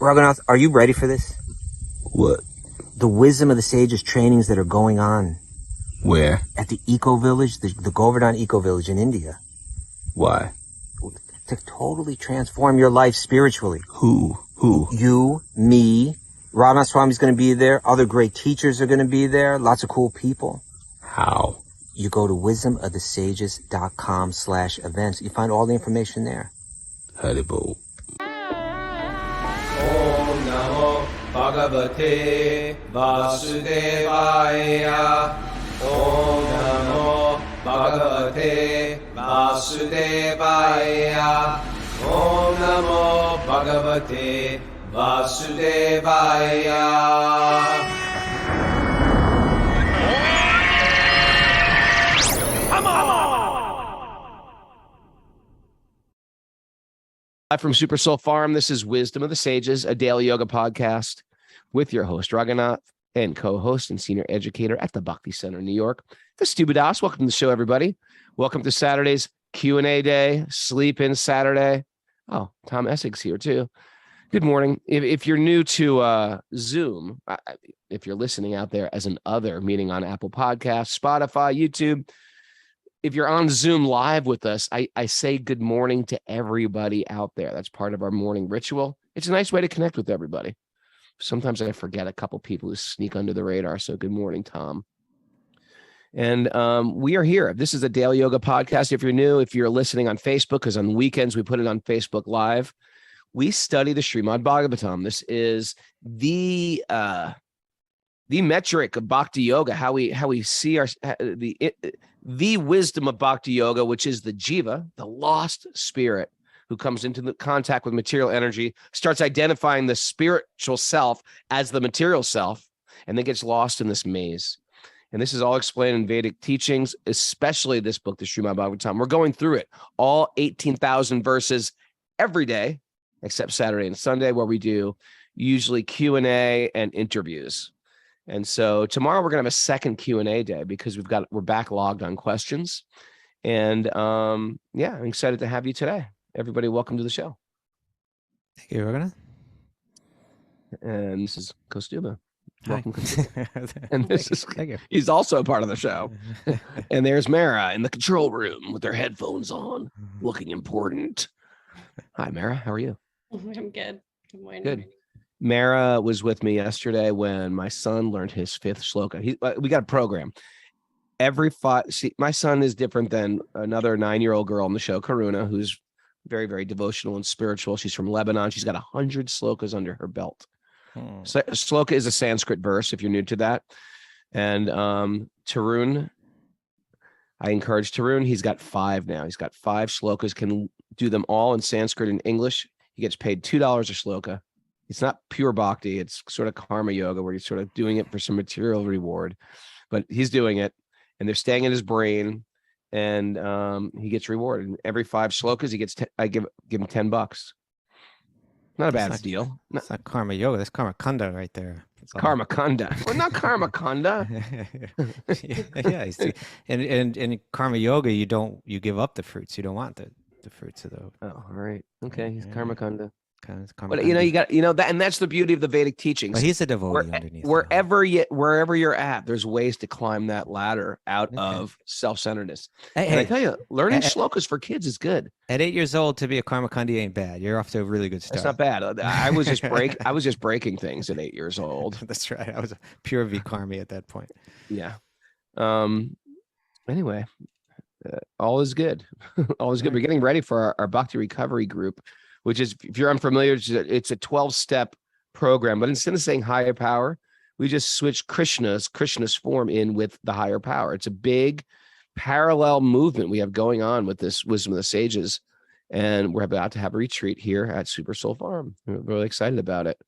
Raghunath, are you ready for this? What? The wisdom of the sages trainings that are going on. Where? At the Eco Village, the Govardhan Eco Village in India. Why? To totally transform your life spiritually. Who? You, me, Raghunath Swami's going to be there. Other great teachers are going to be there. Lots of cool people. How? You go to wisdomofthesages.com/events. You find all the information there. Haribo. Om Namo Bhagavate Vasudevaya. Om Namo Bhagavate Vasudevaya. Om Namo Bhagavate Vasudevaya. From Super Soul Farm, this is Wisdom of the Sages, a daily yoga podcast with your host, Raghunath, and co-host and senior educator at the Bhakti Center in New York, the Stupidas. Welcome to the show, everybody. Welcome to Saturday's Q&A day, Sleep In Saturday. Oh, Tom Essig's here, too. Good morning. If you're new to Zoom, if you're listening out there as an other, meaning on Apple Podcasts, Spotify, YouTube, if you're on Zoom live with us, I say good morning to everybody out there. That's part of our morning ritual. It's a nice way to connect with everybody. Sometimes I forget a couple people who sneak under the radar. So good morning, Tom. And we are here. This is a daily yoga podcast. If you're new, if you're listening on Facebook, because on weekends we put it on Facebook Live, we study the Srimad Bhagavatam. This is the metric of Bhakti Yoga, how we see the wisdom of Bhakti Yoga, which is the jiva, the lost spirit who comes into the contact with material energy, starts identifying the spiritual self as the material self, and then gets lost in this maze. And this is all explained in Vedic teachings, especially this book, the Srimad Bhagavatam. We're going through it, all 18,000 verses every day, except Saturday and Sunday, where we do usually Q&A and interviews. And so tomorrow we're going to have a second Q&A day because we're backlogged on questions. And I'm excited to have you today. Everybody, welcome to the show. Thank you, Raghunath. And this is Kostuba. Welcome. And He's also a part of the show. And there's Mara in the control room with her headphones on, looking important. Hi, Mara. How are you? I'm good. Good morning. Good. Mara was with me yesterday when my son learned his fifth shloka. We got a program. My son is different than another 9-year-old girl on the show, Karuna, who's very, very devotional and spiritual. She's from Lebanon. She's got 100 slokas under her belt. So shloka is a Sanskrit verse, if you're new to that. And Tarun, I encourage Tarun. He's got 5 now. He's got 5 shlokas, can do them all in Sanskrit and English. He gets paid $2 a shloka. It's not pure bhakti. It's sort of karma yoga where you're sort of doing it for some material reward, but he's doing it and they're staying in his brain and he gets rewarded. And every 5 shlokas, I give him $10. Not a bad deal. That's not karma yoga. That's karma kanda right there. Karma kanda. Well, not karma kanda. Yeah. And karma yoga, you give up the fruits. You don't want the fruits of the. Oh, all right. Okay. He's karma kanda. But you got that, and that's the beauty of the Vedic teachings. But he's a devotee underneath. Wherever you're at, there's ways to climb that ladder out of self-centeredness. And I tell you, learning shlokas for kids is good. At 8 years old, to be a karma kandi ain't bad. You're off to a really good start. It's not bad. I was just breaking things at 8 years old. That's right. I was a pure vikarmi at that point. Yeah. Anyway, all is good. All is good. We're getting ready for our Bhakti recovery group, which is, if you're unfamiliar, it's a 12-step program. But instead of saying higher power, we just switch Krishna's form in with the higher power. It's a big parallel movement we have going on with this Wisdom of the Sages. And we're about to have a retreat here at Super Soul Farm. We're really excited about it.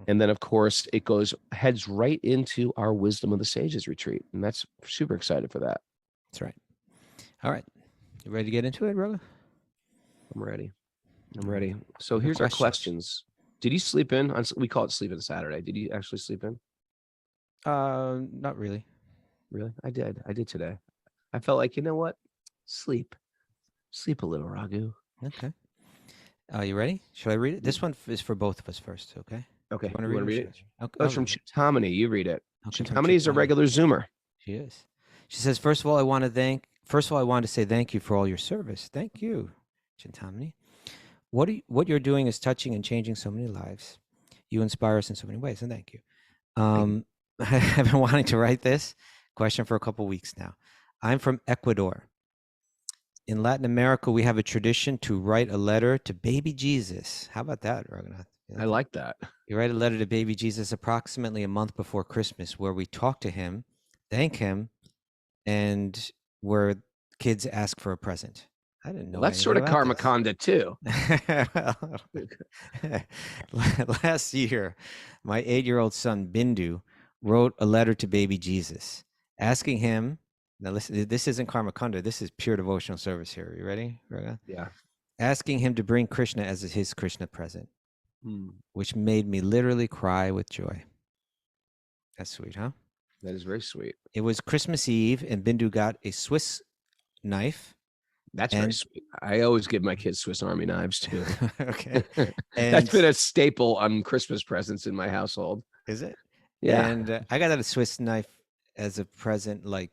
And then, of course, it heads right into our Wisdom of the Sages retreat. And that's super excited for that. That's right. All right. You ready to get into it, brother? I'm ready. So here's our questions. Did you sleep in? We call it Sleep In Saturday. Did you actually sleep in? Not really. Really? I did today. I felt like, you know what? Sleep a little, Raghu. Okay. You ready? Should I read it? This one is for both of us first, okay? Okay. You want You to read it? it? Okay. Oh, it's from Chintamani. You read it. Okay, from Chintamani is a Chintamani. regular Zoomer. She is. She says, first of all, I want to say thank you for all your service. Thank you, Chintamani. What you're doing is touching and changing so many lives. You inspire us in so many ways, and thank you. I've been wanting to write this question for a couple weeks now. I'm from Ecuador. In Latin America, we have a tradition to write a letter to baby Jesus. How about that, Raghunath? I like that. You write a letter to baby Jesus approximately a month before Christmas, where we talk to him, thank him, and where kids ask for a present. I didn't know. That's sort of Karma Kanda too. Last year, my 8-year-old son Bindu wrote a letter to baby Jesus, asking him. Now listen, this isn't Karma Kanda. This is pure devotional service here. Are you ready, Raga? Yeah. Asking him to bring Krishna as his Krishna present, which made me literally cry with joy. That's sweet, huh? That is very sweet. It was Christmas Eve, and Bindu got a Swiss knife. That's very sweet. I always give my kids Swiss Army knives too. Okay. That's been a staple on Christmas presents in my household. Is it? Yeah. And I got a Swiss knife as a present, like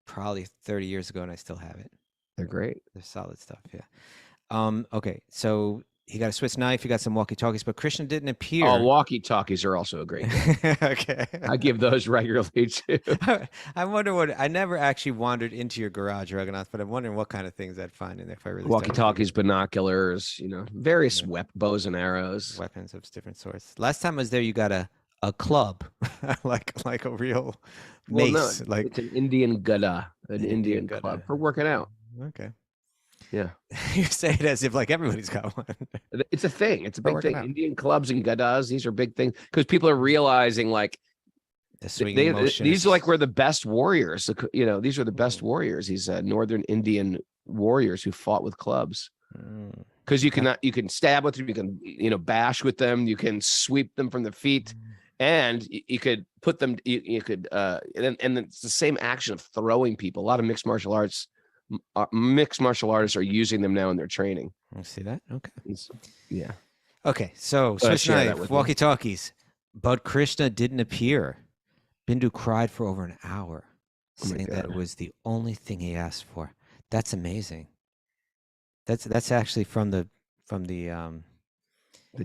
probably 30 years ago, and I still have it. They're great. They're solid stuff. Yeah. Okay. So he got a Swiss knife. He got some walkie-talkies, but Krishna didn't appear. Oh, walkie-talkies are also a great thing. Okay. I give those regularly too. I wonder I never actually wandered into your garage, Raghunath, but I'm wondering what kind of things I'd find in there if I really walkie-talkies, binoculars, various bows and arrows, weapons of different sorts. Last time I was there, you got a club, like a real mace. No, it's an Indian gada, an Indian club for working out. Okay. Yeah. You say it as if like everybody's got one. It's a thing. It's a big thing. Indian clubs and gadas, these are big things because people are realizing like these are like where the best warriors, these are the best warriors. These northern Indian warriors who fought with clubs. Because you can stab with them, you can bash with them, you can sweep them from the feet, and you could put them. You could and it's the same action of throwing people. A lot of mixed martial artists are using them now in their training. I see that. Okay. Yeah. Okay. So Swiss knife, walkie-talkies, but Krishna didn't appear. Bindu cried for over an hour, saying that it was the only thing he asked for. That's amazing. That's actually from the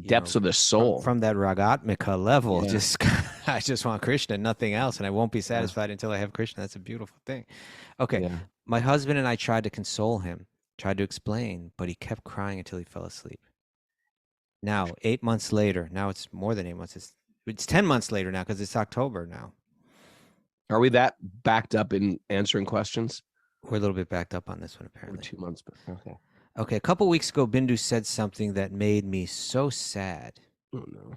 depths of the soul, from that ragatmika level. Yeah. I just want Krishna, nothing else, and I won't be satisfied until I have Krishna. That's a beautiful thing. Okay, my husband and I tried to console him, tried to explain, but he kept crying until he fell asleep. Now, 8 months later, now it's more than 8 months. It's 10 months later now because it's October now. Are we that backed up in answering questions? We're a little bit backed up on this one, apparently. 2 months, but okay. Okay, a couple weeks ago, Bindu said something that made me so sad. Oh, no.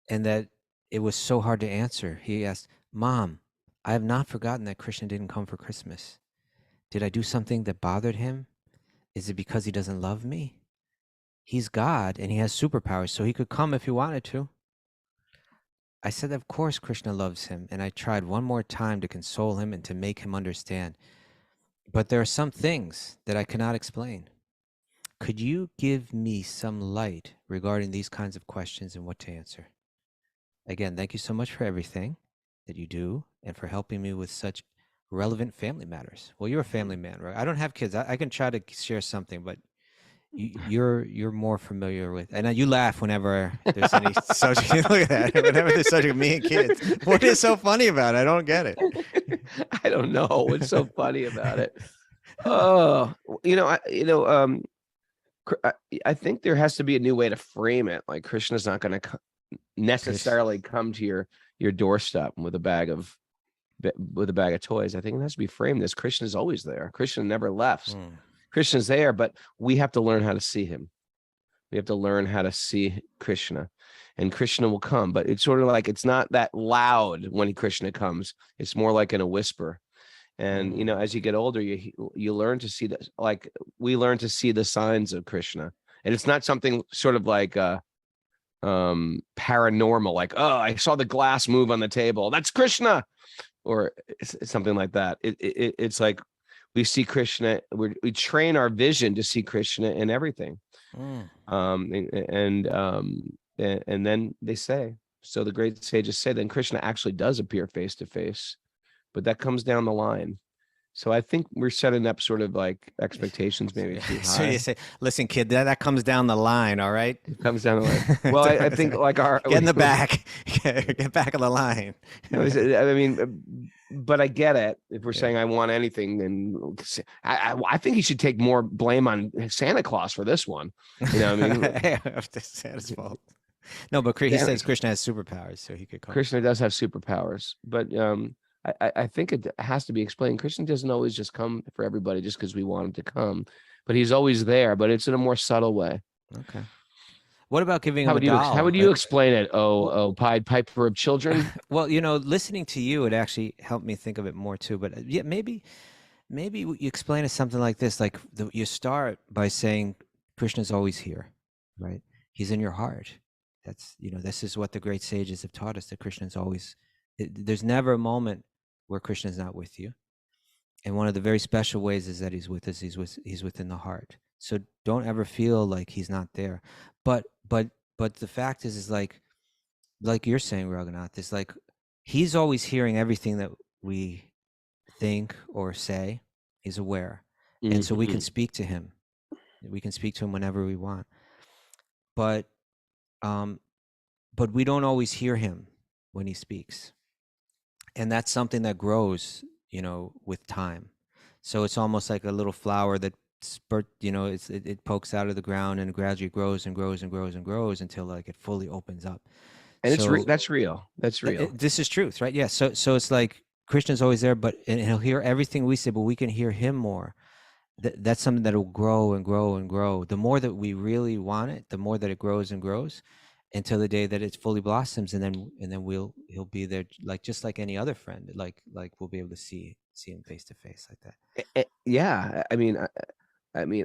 And that it was so hard to answer. He asked, Mom, I have not forgotten that Krishna didn't come for Christmas. Did I do something that bothered him? Is it because he doesn't love me? He's God, and he has superpowers, so he could come if he wanted to. I said, of course Krishna loves him, and I tried one more time to console him and to make him understand. But there are some things that I cannot explain. Could you give me some light regarding these kinds of questions and what to answer? Again, thank you so much for everything that you do and for helping me with such relevant family matters. Well, you're a family man, right? I don't have kids. I can try to share something, but you're more familiar with, and you laugh whenever there's any subject. Look at that. Whenever there's subject of me and kids. What is so funny about it? I don't get it. I don't know what's so funny about it. Oh, I think there has to be a new way to frame it. Like Krishna's not going to necessarily come to your doorstep with a bag of toys. I think it has to be framed as Krishna's always there. Krishna never left. Krishna's there, but we have to learn how to see him. We have to learn how to see Krishna, and Krishna will come. But it's sort of like it's not that loud when Krishna comes. It's more like in a whisper. And as you get older, you learn to see that. Like we learn to see the signs of Krishna, and it's not something sort of like paranormal. Like, oh, I saw the glass move on the table. That's Krishna, or it's something like that. It's like we see Krishna. We train our vision to see Krishna in everything. Mm. And then they say, so the great sages say, then Krishna actually does appear face to face, but that comes down the line. So I think we're setting up sort of like expectations maybe too So high. you say, listen, kid, that comes down the line, all right? It comes down the line. Well, I think like get in the back, get back of the line. I mean, but I get it. If we're saying I want anything, then I think he should take more blame on Santa Claus for this one. You know what I mean? It's Santa's fault. No, but he says Krishna has superpowers, so he could call. Krishna does have superpowers, but I think it has to be explained. Krishna doesn't always just come for everybody just because we want him to come, but he's always there, but it's in a more subtle way. Okay. What about giving him a doll? How would you explain it? Pied Piper of children? Well, listening to you, it actually helped me think of it more too. But yeah, maybe you explain it something like this: like you start by saying Krishna's always here, right? He's in your heart. That's this is what the great sages have taught us, that Krishna's always. There's never a moment where Krishna's not with you, and one of the very special ways is that he's with us. He's within the heart. So don't ever feel like he's not there. But the fact is like you're saying, Raghunath, is like he's always hearing everything that we think or say. He's aware, and so we can speak to him. We can speak to him whenever we want. But we don't always hear him when he speaks, and that's something that grows, with time. So it's almost like a little flower that it pokes out of the ground and gradually grows and grows and grows and grows until like it fully opens up. And that's real. That's real. This is truth, right? Yeah. So it's like Krishna's always there, and he'll hear everything we say, but we can hear him more. That's something that will grow and grow and grow. The more that we really want it, the more that it grows and grows until the day that it fully blossoms, and then he'll be there, like just like any other friend. Like we'll be able to see him face to face like that. Yeah. I mean,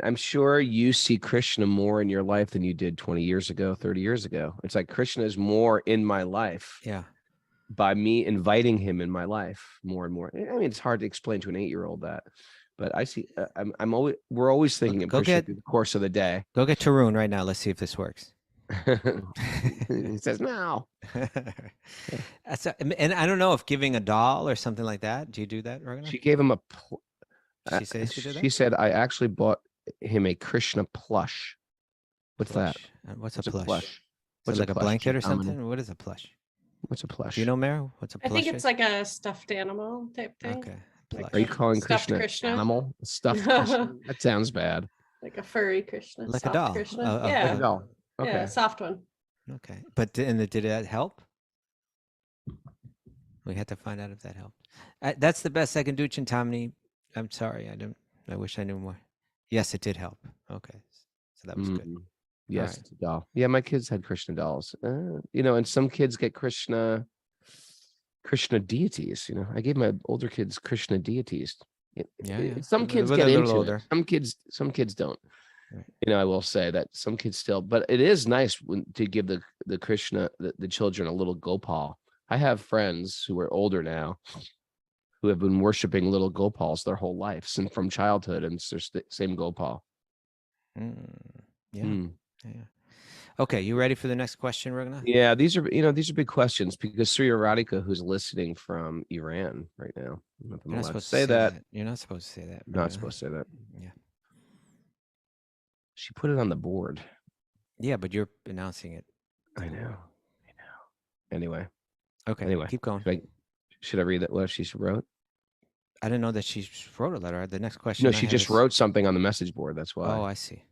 I'm sure you see Krishna more in your life than you did 20 years ago, 30 years ago. It's like Krishna is more in my life. Yeah. By me inviting him in my life more and more. I mean, it's hard to explain to an 8-year-old that, but I see. We're always thinking of Krishna through the course of the day. Go get Tarun right now. Let's see if this works. He says no. And I don't know if giving a doll or something like that. Do you do that, Raghunath? She gave him a. She says she did that? She said, I actually bought him a Krishna plush. What's that? What's a plush? What's it like a blanket or something? What is a plush? What's a plush? Do you know, Mary? What's a plush? I think it's like a stuffed animal type thing. Okay. Like Are you calling Krishna animal? Stuffed Krishna? That sounds bad. Like a furry Krishna. Like a doll. Krishna. Like a doll. Okay. Yeah, soft one. Okay. But did that help? We had to find out if that helped. That's the best I can do, Chintamani. I'm sorry. I wish I knew more. Yes, it did help. Okay. So that was good. Yes, right. It's a doll. Yeah, my kids had Krishna dolls. And some kids get Krishna deities. I gave my older kids Krishna deities. Yeah. Some kids get into older. it. Some kids don't. Right. I will say that some kids still, but it is nice to give the Krishna, the children, a little Gopal. I have friends who are older now who have been worshiping little Gopals their whole lives and from childhood, and it's their same Gopal. Yeah. Okay, you ready for the next question, Raghunath? Yeah, these are big questions because Surya Radhika, who's listening from Iran right now, You're not supposed to say that. You're not supposed to say that. Not supposed to say that. Yeah. She put it on the board. Yeah, but you're announcing it. I know. Anyway. Okay. Anyway, keep going. Should I read that? What she wrote? I didn't know that she wrote a letter. The next question. No, she just wrote something on the message board. That's why. Oh, I see.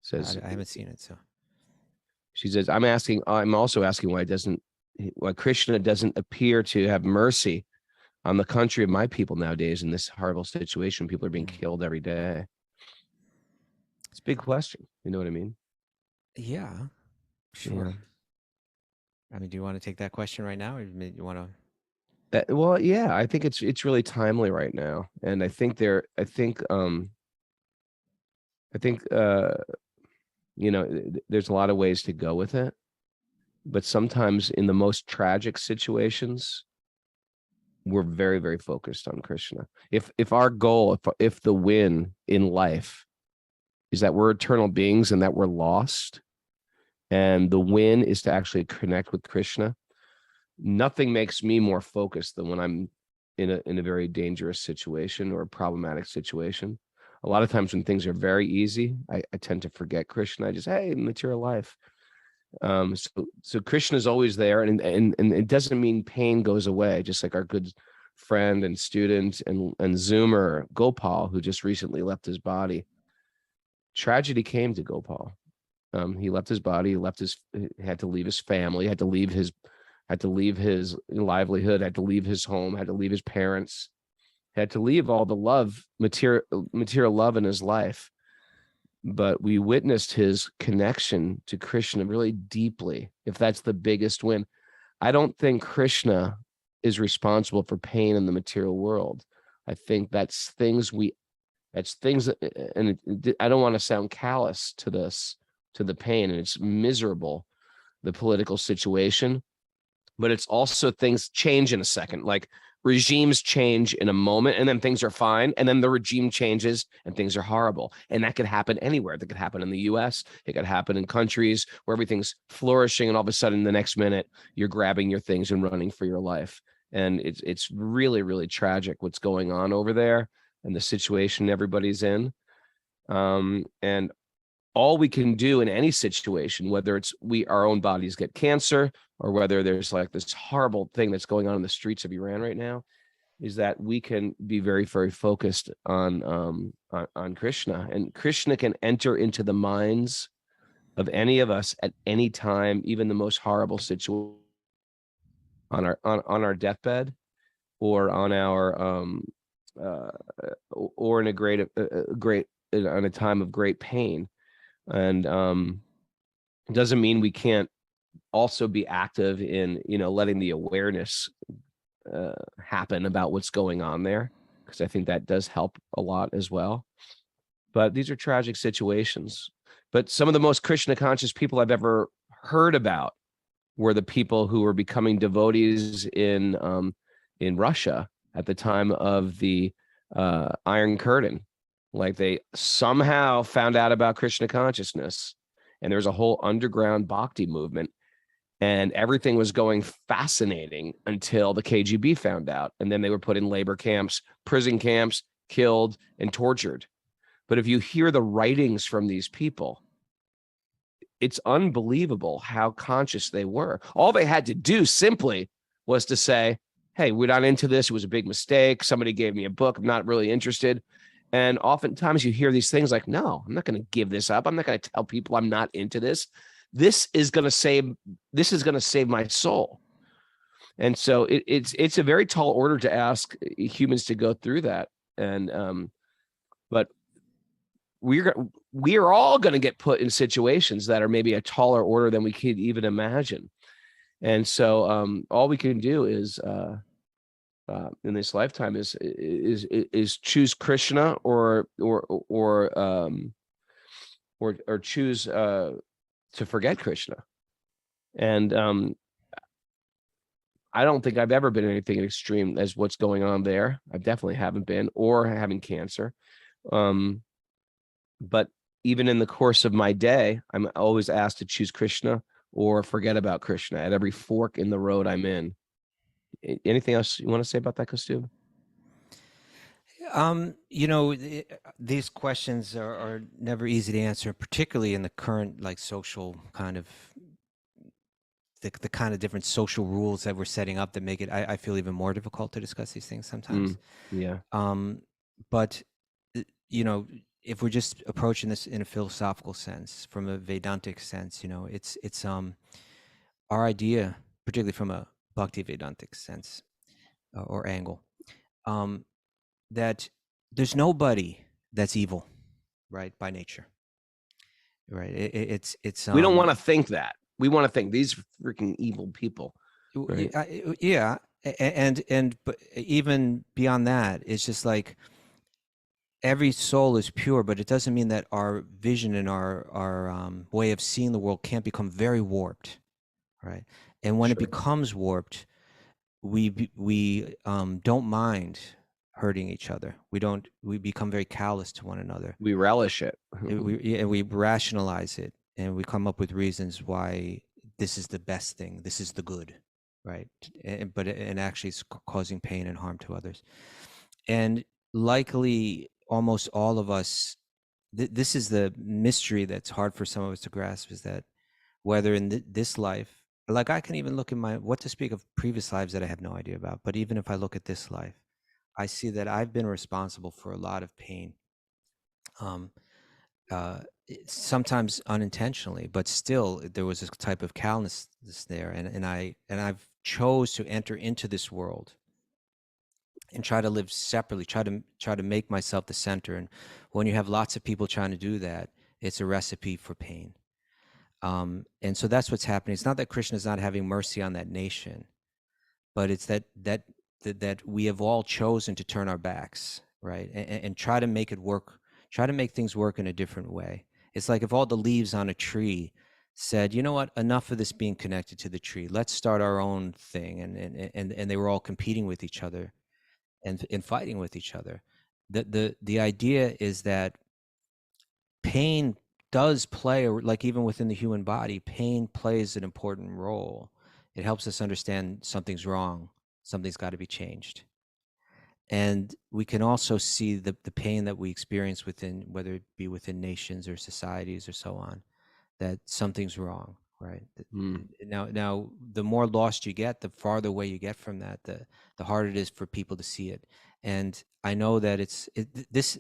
Says I haven't seen it. So she says, I'm also asking why Krishna doesn't appear to have mercy on the country of my people nowadays in this horrible situation. People are being killed every day. It's a big question. You know what I mean? Yeah. Sure. I mean, do you want to take that question right now, or do you want to? Well, yeah, I think it's really timely right now, and I think there's a lot of ways to go with it, but sometimes in the most tragic situations, we're very, very focused on Krishna. If our goal, if the win in life is that we're eternal beings and that we're lost. And the win is to actually connect with Krishna. Nothing makes me more focused than when I'm in a very dangerous situation or a problematic situation. A lot of times when things are very easy, I tend to forget Krishna. I just, hey, material life. So Krishna is always there, and it doesn't mean pain goes away. Just like our good friend and student and Zoomer Gopal, who just recently left his body. Tragedy came to Gopal. He left his body. He had to leave his family. Had to leave his livelihood. Had to leave his home. Had to leave his parents. Had to leave all the love, material love in his life. But we witnessed his connection to Krishna really deeply, if that's the biggest win. I don't think Krishna is responsible for pain in the material world. I think that's things that, and I don't want to sound callous to the pain, and it's miserable, the political situation, but it's also things change in a second. Like regimes change in a moment and then things are fine. And then the regime changes and things are horrible. And that could happen anywhere. That could happen in the US. It could happen in countries where everything's flourishing. And all of a sudden the next minute you're grabbing your things and running for your life. And it's really, really tragic what's going on over there and the situation everybody's in. And all we can do in any situation, whether it's our own bodies get cancer or whether there's like this horrible thing that's going on in the streets of Iran right now, is that we can be very, very focused on Krishna, and Krishna can enter into the minds of any of us at any time, even the most horrible situation, on our deathbed or on our or in on a time of great pain. And it doesn't mean we can't also be active in, letting the awareness happen about what's going on there, because I think that does help a lot as well. But these are tragic situations. But some of the most Krishna conscious people I've ever heard about were the people who were becoming devotees in Russia at the time of the Iron Curtain. Like they somehow found out about Krishna consciousness, and there's a whole underground bhakti movement, and everything was going fascinating until the KGB found out. And then they were put in labor camps, prison camps, killed and tortured. But if you hear the writings from these people, it's unbelievable how conscious they were. All they had to do simply was to say, hey, we're not into this. It was a big mistake. Somebody gave me a book. I'm not really interested. And oftentimes you hear these things like, no, I'm not going to give this up. I'm not going to tell people I'm not into this. This is going to save my soul. And so it's a very tall order to ask humans to go through that. And but we're all going to get put in situations that are maybe a taller order than we could even imagine. And so all we can do is in this lifetime is choose Krishna or choose to forget Krishna. And I don't think I've ever been in anything extreme as what's going on there. I definitely haven't been, or having cancer. But even in the course of my day, I'm always asked to choose Krishna or forget about Krishna at every fork in the road I'm in. Anything else you want to say about that, Kostub? These questions are never easy to answer, particularly in the current social kind of the kind of different social rules that we're setting up that make it, I feel, even more difficult to discuss these things sometimes. Yeah. But if we're just approaching this in a philosophical sense, from a Vedantic sense, it's our idea, particularly from a Bhakti Vedantic sense or angle, that there's nobody that's evil, right, by nature, right? It's we don't want to think that. We want to think these freaking evil people, right? Yeah, but even beyond that, it's just like every soul is pure, but it doesn't mean that our vision and our way of seeing the world can't become very warped, right? And when it becomes warped, we don't mind hurting each other. We become very callous to one another. We relish it. We rationalize it, and we come up with reasons why this is the best thing, this is the good, right? And actually it's causing pain and harm to others. And likely almost all of us, this is the mystery that's hard for some of us to grasp, is that whether in this life, like I can even look in what to speak of previous lives that I have no idea about, but even if I look at this life, I see that I've been responsible for a lot of pain, sometimes unintentionally, but still there was a type of callousness there, and I've chose to enter into this world and try to live separately, try to make myself the center. And when you have lots of people trying to do that, it's a recipe for pain. And so that's what's happening. It's not that Krishna is not having mercy on that nation, but it's that we have all chosen to turn our backs, right? And try to make it work, try to make things work in a different way. It's like if all the leaves on a tree said, you know what, enough of this being connected to the tree. Let's start our own thing. And they were all competing with each other and fighting with each other. The idea is that pain does play, like even within the human body, pain plays an important role. It helps us understand something's wrong, something's got to be changed. And we can also see the pain that we experience within, whether it be within nations or societies or so on, that something's wrong, right? Now, the more lost you get, the farther away you get from that, the harder it is for people to see it. And I know that this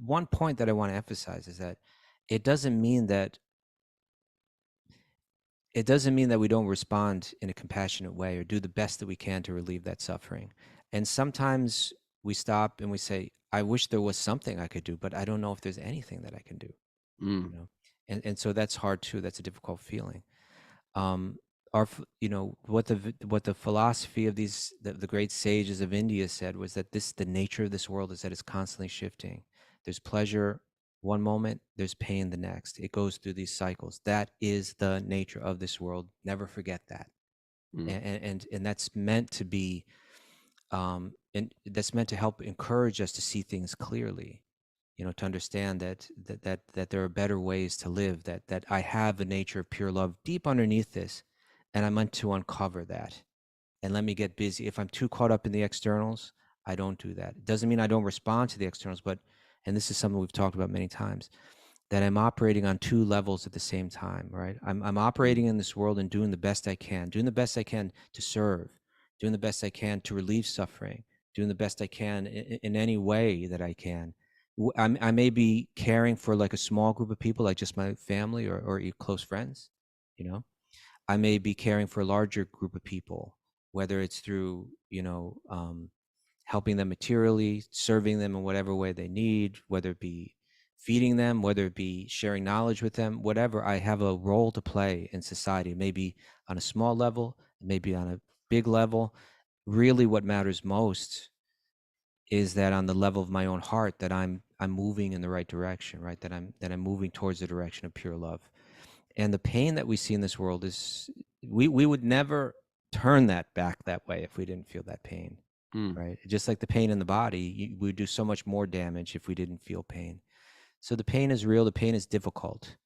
one point that I want to emphasize is that it doesn't mean that we don't respond in a compassionate way or do the best that we can to relieve that suffering. And sometimes we stop and we say, I wish there was something I could do, but I don't know if there's anything that I can do. You know? And so that's hard too. That's a difficult feeling. What the philosophy of the great sages of India said was that the nature of this world is that it's constantly shifting. There's pleasure one moment, there's pain the next. It goes through these cycles. That is the nature of this world. Never forget that. And that's meant to be, and that's meant to help encourage us to see things clearly. To understand that there are better ways to live. That I have a nature of pure love deep underneath this, and I'm meant to uncover that. And let me get busy. If I'm too caught up in the externals, I don't do that. It doesn't mean I don't respond to the externals, but, and this is something we've talked about many times, that I'm operating on two levels at the same time, right? I'm operating in this world and doing the best I can, doing the best I can to serve, doing the best I can to relieve suffering, doing the best I can in any way that I can. I may be caring for like a small group of people, like just my family or close friends, I may be caring for a larger group of people, whether it's through, helping them materially, serving them in whatever way they need, whether it be feeding them, whether it be sharing knowledge with them, whatever. I have a role to play in society, maybe on a small level, maybe on a big level. Really what matters most is that on the level of my own heart, that I'm moving in the right direction, right? That I'm moving towards the direction of pure love. And the pain that we see in this world is, we would never turn that back that way if we didn't feel that pain, right? Just like the pain in the body, we would do so much more damage if we didn't feel pain. So the pain is real, the pain is difficult.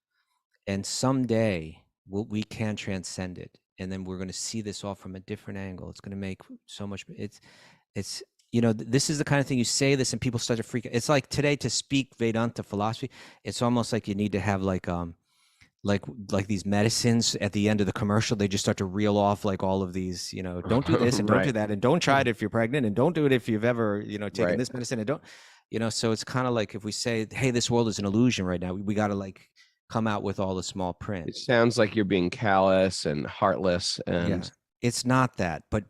And someday we can transcend it. And then we're going to see this all from a different angle. It's going to make so much, it's this is the kind of thing you say this and people start to freak out. It's like today to speak Vedanta philosophy, it's almost like you need to have like these medicines at the end of the commercial. They just start to reel off like all of these, don't do this and don't do that. And don't try it if you're pregnant, and don't do it if you've ever, taken this medicine, and don't, so it's kind of like if we say, hey, this world is an illusion right now, we got to like come out with all the small print. It sounds like you're being callous and heartless, and it's not that, but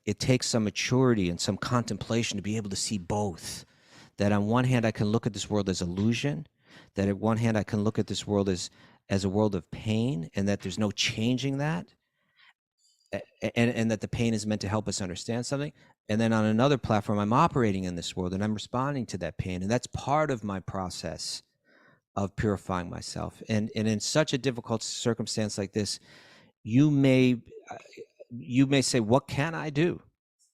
it takes some maturity and some contemplation to be able to see both. That on one hand, I can look at this world as illusion, that at one hand, I can look at this world as a world of pain, and that there's no changing that, and that the pain is meant to help us understand something. And then on another platform, I'm operating in this world and I'm responding to that pain, and that's part of my process of purifying myself. And in such a difficult circumstance like this, you may say, what can I do?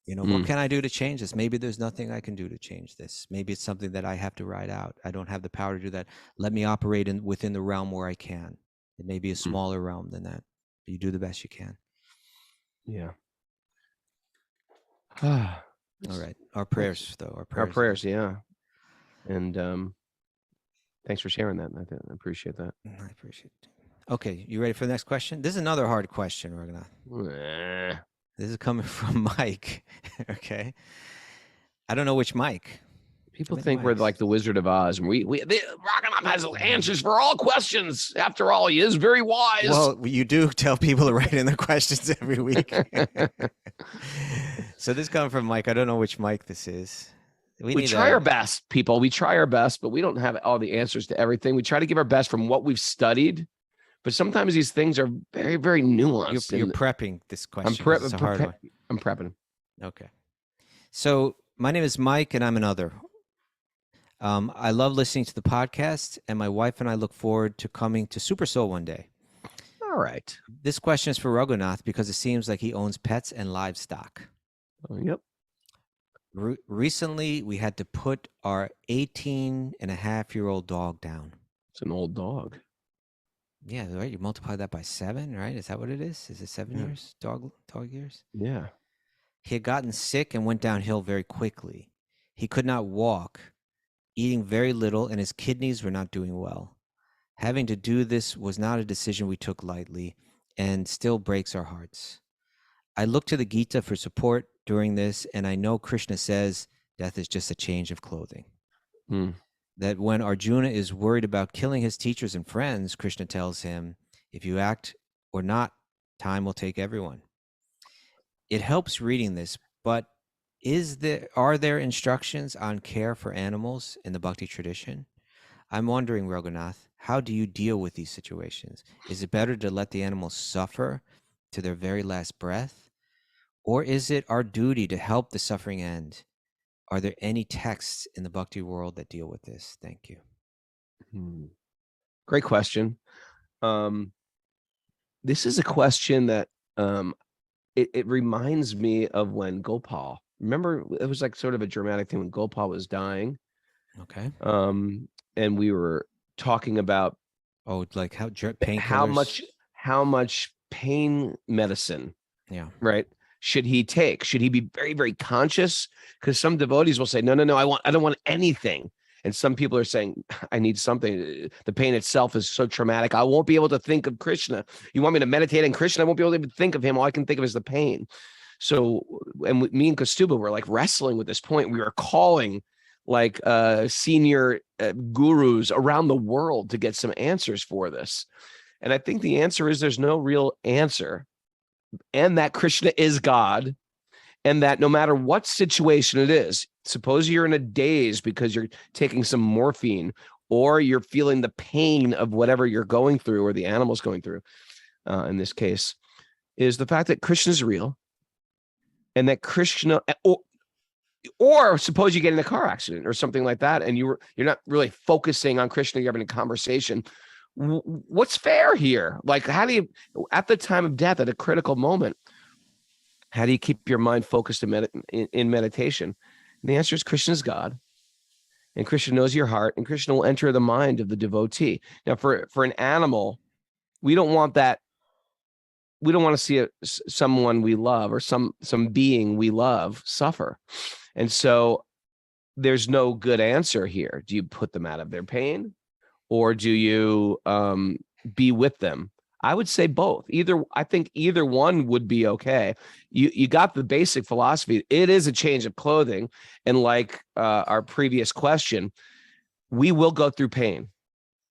You know, what can I do to change this? Maybe there's nothing I can do to change this. Maybe it's something that I have to ride out. I don't have the power to do that. Let me operate within the realm where I can. It may be a smaller realm than that. But you do the best you can. Yeah. All right. Our prayers, though. Our prayers, yeah. And thanks for sharing that. I appreciate that. I appreciate it. Okay, you ready for the next question? This is another hard question, Raghunath. This is coming from Mike. Okay. I don't know which Mike. People think we're like the Wizard of Oz, and Raghunath has answers for all questions. After all, he is very wise. Well, you do tell people to write in their questions every week. So this comes from Mike. I don't know which Mike this is. We try our best, people. We try our best, but we don't have all the answers to everything. We try to give our best from what we've studied, but sometimes these things are very, very nuanced. You're prepping this question. I'm prepping. Okay. So my name is Mike, and I'm another. I love listening to the podcast, and my wife and I look forward to coming to Super Soul one day. All right. This question is for Raghunath because it seems like he owns pets and livestock. Oh, yep. Recently, we had to put our 18-and-a-half-year-old dog down. It's an old dog. Yeah, right. You multiply that by 7, right? Is that what it is? Is it 7 years? Dog years? Yeah. He had gotten sick and went downhill very quickly. He could not walk, eating very little, and his kidneys were not doing well. Having to do this was not a decision we took lightly and still breaks our hearts. I look to the Gita for support during this, and I know Krishna says death is just a change of clothing. That when Arjuna is worried about killing his teachers and friends, Krishna tells him, if you act or not, time will take everyone. It helps reading this, but are there instructions on care for animals in the Bhakti tradition? I'm wondering, Raghunath, how do you deal with these situations? Is it better to let the animals suffer to their very last breath? Or is it our duty to help the suffering end? Are there any texts in the Bhakti world that deal with this? Thank you. Great question. This is a question that it reminds me of when Gopal, remember, it was like sort of a dramatic thing when Gopal was dying. Okay. And we were talking about like how much pain medicine, right, should he take? Should he be very, very conscious? Because some devotees will say, no, I don't want anything. And some people are saying, I need something. The pain itself is so traumatic. I won't be able to think of Krishna. You want me to meditate on Krishna? I won't be able to even think of him. All I can think of is the pain. So, and me and Kaustubha were like wrestling with this point. We were calling like senior gurus around the world to get some answers for this. And I think the answer is there's no real answer. And that Krishna is God. And that no matter what situation it is, suppose you're in a daze because you're taking some morphine, or you're feeling the pain of whatever you're going through, or the animal's going through, in this case, is the fact that Krishna is real. And that Krishna, or suppose you get in a car accident or something like that, and you're not really focusing on Krishna, you're having a conversation. What's fair here? Like, how do you, at the time of death, at a critical moment, how do you keep your mind focused in meditation? And the answer is Krishna's God, and Krishna knows your heart, and Krishna will enter the mind of the devotee. Now, for an animal, we don't want that. We don't want to see someone we love or some being we love suffer. And so there's no good answer here. Do you put them out of their pain, or do you be with them? I would say both. I think either one would be okay. You got the basic philosophy. It is a change of clothing. And like our previous question, we will go through pain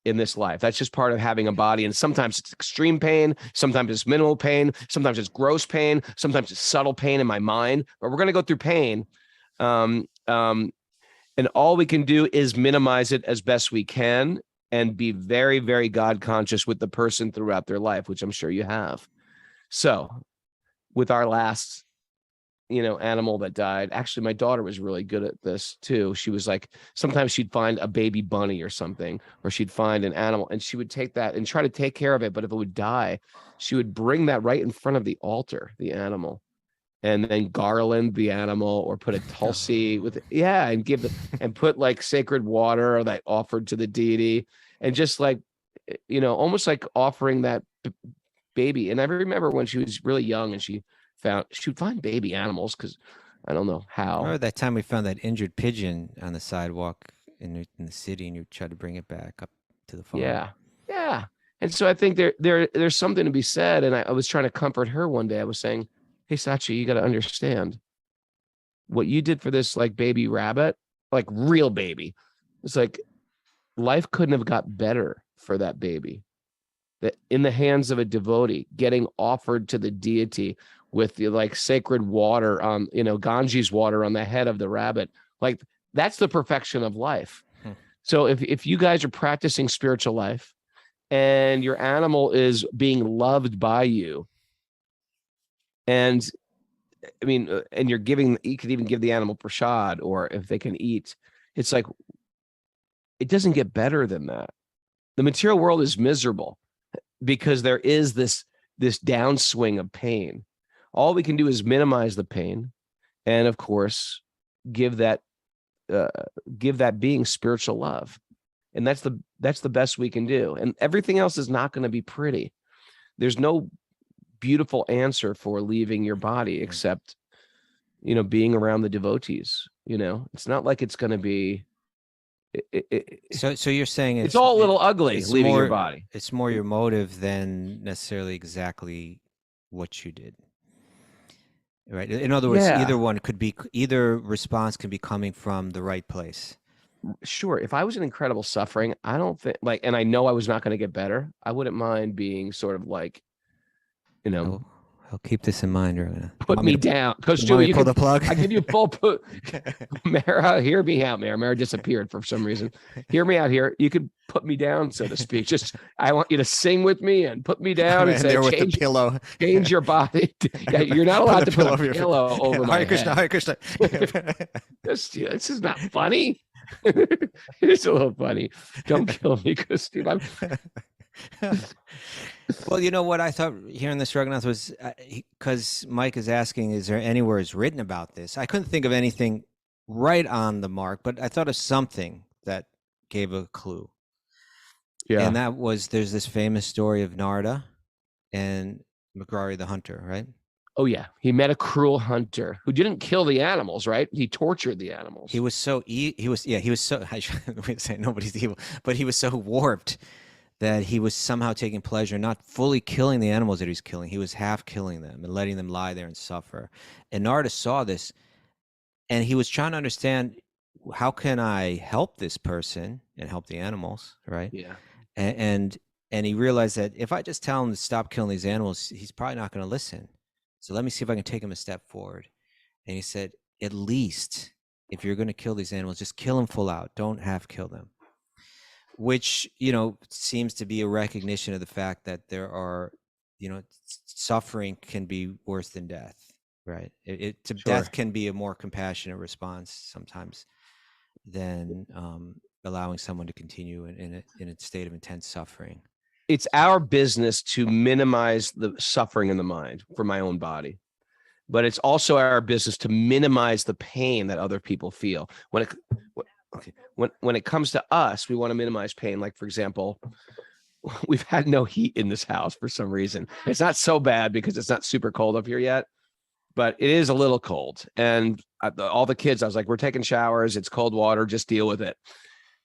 in this life. That's just part of having a body. And sometimes it's extreme pain. Sometimes it's minimal pain. Sometimes it's gross pain. Sometimes it's subtle pain in my mind. But we're going to go through pain. And all we can do is minimize it as best we can, and be very, very God conscious with the person throughout their life, which I'm sure you have. So with our last, animal that died, actually, my daughter was really good at this too. She was like, sometimes she'd find a baby bunny or something, or she'd find an animal, and she would take that and try to take care of it. But if it would die, she would bring that right in front of the altar, the animal, and then garland the animal or put a tulsi with it. Yeah, and and put like sacred water or like offered to the deity, and just like, almost like offering that baby. And I remember when she was really young and she would find baby animals, because I don't know how. Remember that time we found that injured pigeon on the sidewalk in the city, and you tried to bring it back up to the farm. Yeah. And so I think there's something to be said. And I was trying to comfort her one day. I was saying, hey, Sachi, you got to understand what you did for this like baby rabbit, like real baby. It's like life couldn't have got better for that baby. That in the hands of a devotee, getting offered to the deity with the like sacred water on, Ganges water on the head of the rabbit. Like that's the perfection of life. So if you guys are practicing spiritual life and your animal is being loved by you, and I mean, and you could even give the animal prasad, or if they can eat, it's like, it doesn't get better than that. The material world is miserable because there is this downswing of pain. All we can do is minimize the pain, and of course, give that being spiritual love, and that's the best we can do. And everything else is not going to be pretty. There's no beautiful answer for leaving your body except, being around the devotees. It's not like it's going to be. So you're saying it's all a little ugly leaving your body. It's more your motive than necessarily exactly what you did. Right. In other words, either response can be coming from the right place. Sure. If I was in incredible suffering, I don't think and I know I was not going to get better, I wouldn't mind being sort of like, I'll keep this in mind. Put me down. Because you pull the plug. I give you full Mara, hear me out, Mara. Mara disappeared for some reason. Hear me out here. You could put me down, so to speak. Just, I want you to sing with me and put me down and say, with the pillow. Change your body. Yeah, you're not allowed to put a pillow over my head. Hare Krishna. This is not funny. It's a little funny. Don't kill me, Christine. Well, what I thought hearing this, Raghunath, was because Mike is asking, is there anywhere it's written about this? I couldn't think of anything right on the mark, but I thought of something that gave a clue. Yeah. And that was, there's this famous story of Narada and Magrari the hunter, right? Oh, yeah. He met a cruel hunter who didn't kill the animals, right? He tortured the animals. He was so, I shouldn't say nobody's evil, but he was so warped that he was somehow taking pleasure, not fully killing the animals that he was killing. He was half killing them and letting them lie there and suffer. And Narada saw this, and he was trying to understand, how can I help this person and help the animals, right? Yeah. And he realized that if I just tell him to stop killing these animals, he's probably not going to listen. So let me see if I can take him a step forward. And he said, at least if you're going to kill these animals, just kill them full out. Don't half kill them. Which, seems to be a recognition of the fact that there are, suffering can be worse than death, right? Sure. Death can be a more compassionate response sometimes than allowing someone to continue in a state of intense suffering. It's our business to minimize the suffering in the mind for my own body, but it's also our business to minimize the pain that other people feel. When it comes to us, we want to minimize pain. Like, for example, we've had no heat in this house for some reason. It's not so bad because it's not super cold up here yet, but it is a little cold. And all the kids, I was like, we're taking showers. It's cold water. Just deal with it.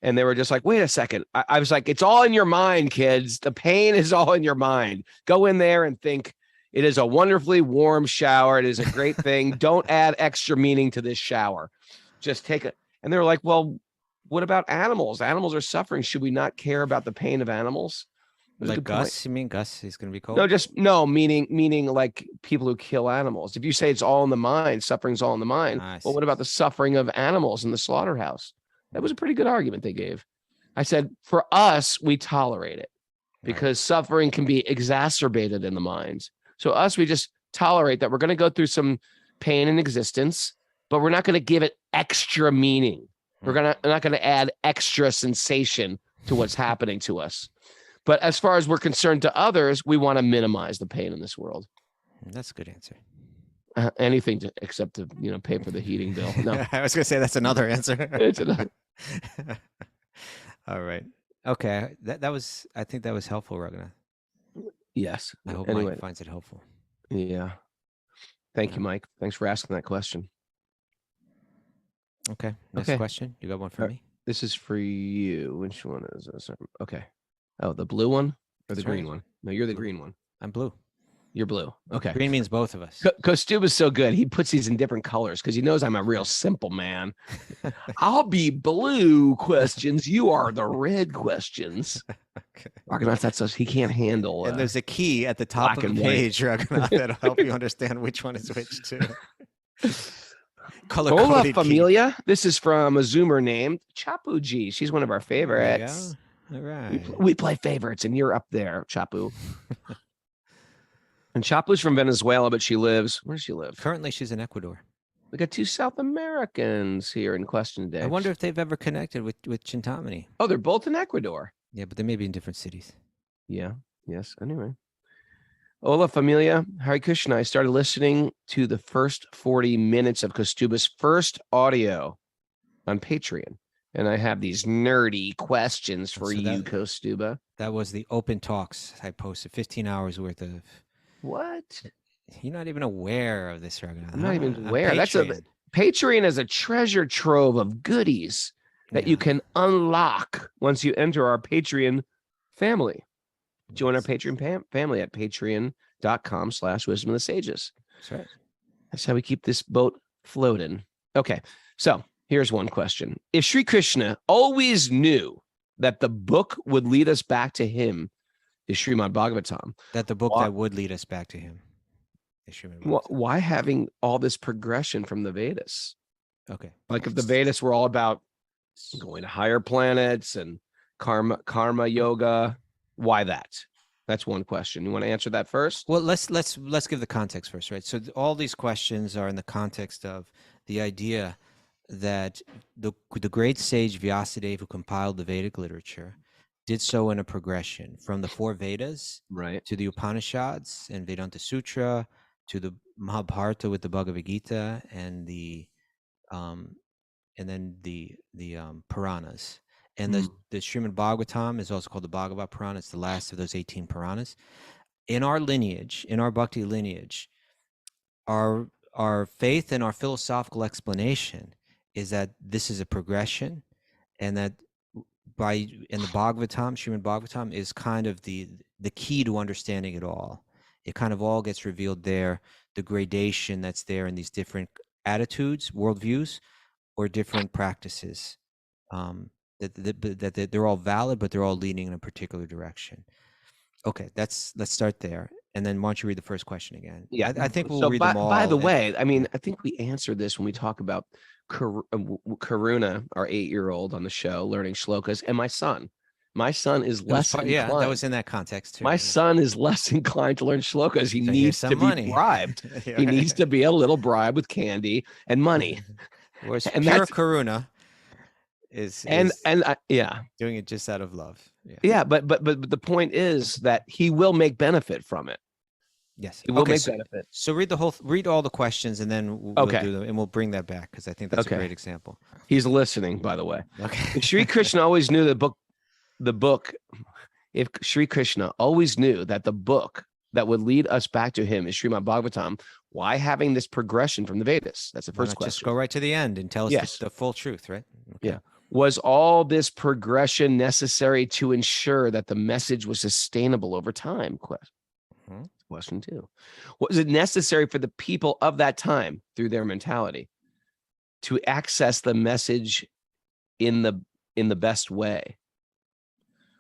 And they were just like, wait a second. I was like, it's all in your mind, kids. The pain is all in your mind. Go in there and think it is a wonderfully warm shower. It is a great thing. Don't add extra meaning to this shower. Just take it. And they were like, well, what about animals? Animals are suffering. Should we not care about the pain of animals? Like Gus? You mean Gus? He's going to be cold? No, meaning like people who kill animals. If you say it's all in the mind, suffering's all in the mind. Well, what about the suffering of animals in the slaughterhouse? That was a pretty good argument they gave. I said, for us, we tolerate it because suffering can be exacerbated in the mind. So us, we just tolerate that we're going to go through some pain in existence, but we're not going to give it extra meaning. We're not going to add extra sensation to what's happening to us. But as far as we're concerned to others, we want to minimize the pain in this world. That's a good answer. Anything except to pay for the heating bill. No, I was gonna say that's another answer. it's another. All right. Okay. That was. I think that was helpful, Raghunath. Yes. I hope Anyway, Mike finds it helpful. yeah. Thank you, Mike. Thanks for asking that question. Okay. Next Okay. question. You got one for me? This is for you. Which one is this? Okay. Oh, the blue one or the That's green right. one? No, you're the Blue. green one. I'm blue. You're blue. Okay. Green means both of us. Kostuba's so good. He puts these in different colors because he knows I'm a real simple man. I'll be blue questions. You are the red questions. Okay. Raghunath, that's us. He can't handle. And there's a key at the top black of and the white. page, Raghunath, that'll help you understand which one is which too. Hola Color-coded key. familia. This is from a Zoomer named Chapu G. She's one of our There you favorites. go. All right. We play favorites, and you're up there, Chapu. And Chapu's from Venezuela, but she lives. Where does she live? Currently, she's in Ecuador. We got 2 South Americans here in question today. I wonder if they've ever connected with Chintamani. Oh, they're both in Ecuador. Yeah, but they may be in different cities. Yeah. Yes. Anyway. Hola, familia. Hare Krishna. I started listening to the first 40 minutes of Kostuba's first audio on Patreon. And I have these nerdy questions for So you, Kostuba. That was the open talks I posted. 15 hours worth of. What? You're not even aware of this, Raghunath. I'm not even On aware. Patreon. Patreon is a treasure trove of goodies that you Yeah. can unlock once you enter our Patreon family. Join our Patreon family at patreon.com/wisdom of the sages. That's right. That's how we keep this boat floating. Okay, so here's one question. If Sri Krishna always knew that the book would lead us back to him, is Srimad Bhagavatam, That the book Why- that would lead us back to him. is Srimad Bhagavatam. why having all this progression from the Vedas? Okay. Like if the Vedas were all about going to higher planets and karma yoga, why that? That's one question. You want to answer that first? Well, let's give the context first, right? So all these questions are in the context of the idea that the great sage Vyasadeva, who compiled the Vedic literature, did so in a progression from the 4 Vedas Right. to the Upanishads and Vedanta Sutra to the Mahabharata with the Bhagavad Gita and then the Puranas. And the Srimad Bhagavatam is also called the Bhagavad Purana. It's the last of those 18 Puranas. In our lineage, in our Bhakti lineage, our faith and our philosophical explanation is that this is a progression, and that in the Bhagavatam, Srimad Bhagavatam is kind of the key to understanding it all. It kind of all gets revealed there, the gradation that's there in these different attitudes, worldviews, or different practices. That they're all valid, but they're all leading in a particular direction. Okay, let's start there, and then why don't you read the first question again? Yeah, I think we'll read them all. By the and- way, I mean, I think we answered this when we talk about Karuna, our 8-year-old on the show, learning shlokas, and my son. My son is It was less part- inclined. yeah, that was in that context too. My son is less inclined to learn shlokas. He So here's needs some to be money. bribed. Yeah, He needs to be a little bribed with candy and money. Whereas and pure that's- Karuna is Yeah. doing it just out of love. Yeah. Yeah, but the point is that he will make benefit from it. Yes. He will Okay, make so, benefit. so read all the questions, and then we'll Okay. do them, and we'll bring that back because I think that's Okay. a great example. He's listening, by the way. Okay. If Sri Krishna always knew if Sri Krishna always knew that the book that would lead us back to him is Srimad Bhagavatam, why having this progression from the Vedas? That's the Why first not question. just go right to the end and tell us Yes. the full truth, right? Okay. Yeah. Was all this progression necessary to ensure that the message was sustainable over time? Mhm. Question 2. Was it necessary for the people of that time, through their mentality, to access the message in the best way?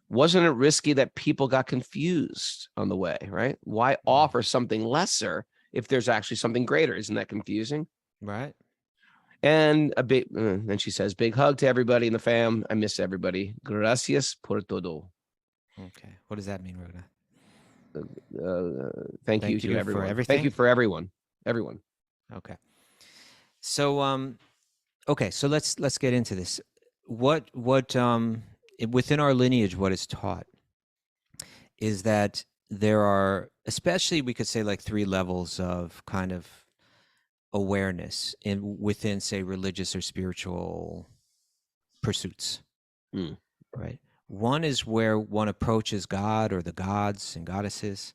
Wasn't it risky that people got confused on the way, right? Why offer something lesser if there's actually something greater? Isn't that confusing? Right. And a big, then she says, big hug to everybody in the fam. I miss everybody. Gracias por todo. Okay. What does that mean, Raghunath? Thank you Thank to you for everyone. Thank everything? you for everyone. Everyone. Okay. So okay, so let's get into this. What within our lineage, what is taught is that there are, especially we could say, like 3 levels of kind of awareness within, say, religious or spiritual pursuits. Right? One is where one approaches God or the gods and goddesses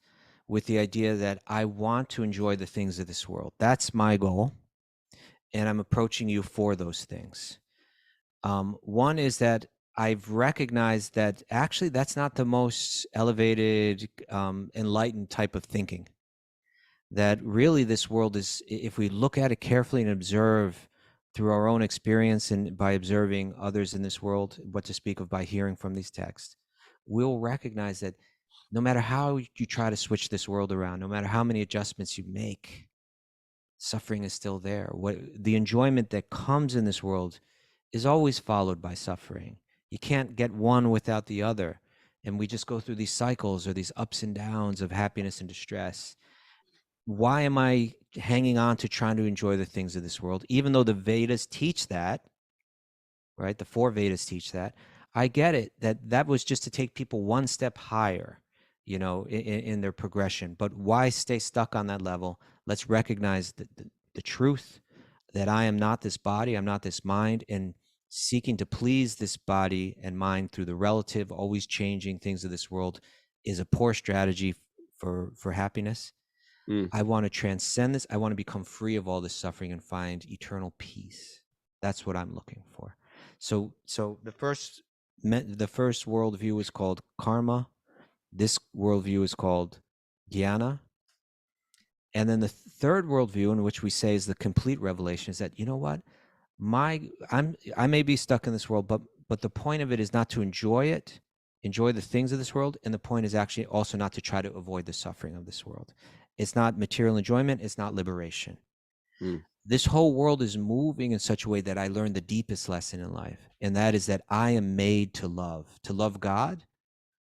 with the idea that I want to enjoy the things of this world. That's my goal, and I'm approaching you for those things. One is that I've recognized that actually that's not the most elevated, enlightened type of thinking. That really this world is, if we look at it carefully and observe through our own experience and by observing others in this world, what to speak of by hearing from these texts, we'll recognize that no matter how you try to switch this world around, no matter how many adjustments you make, suffering is still there. The enjoyment that comes in this world is always followed by suffering. You can't get one without the other. And we just go through these cycles or these ups and downs of happiness and distress. Why am I hanging on to trying to enjoy the things of this world? Even though the Vedas teach that, right? The 4 Vedas teach that. I get it, that was just to take people one step higher, in their progression. But why stay stuck on that level? Let's recognize the truth that I am not this body, I'm not this mind, and seeking to please this body and mind through the relative, always changing things of this world is a poor strategy for happiness. I want to transcend this. I want to become free of all this suffering and find eternal peace. That's what I'm looking for. So the first worldview is called karma. This worldview is called jnana. And then the third worldview, in which we say is the complete revelation, is that, you know what? I may be stuck in this world, but the point of it is not to enjoy the things of this world, and the point is actually also not to try to avoid the suffering of this world. It's not material enjoyment, it's not liberation. This whole world is moving in such a way that I learned the deepest lesson in life, and that is that I am made to love God,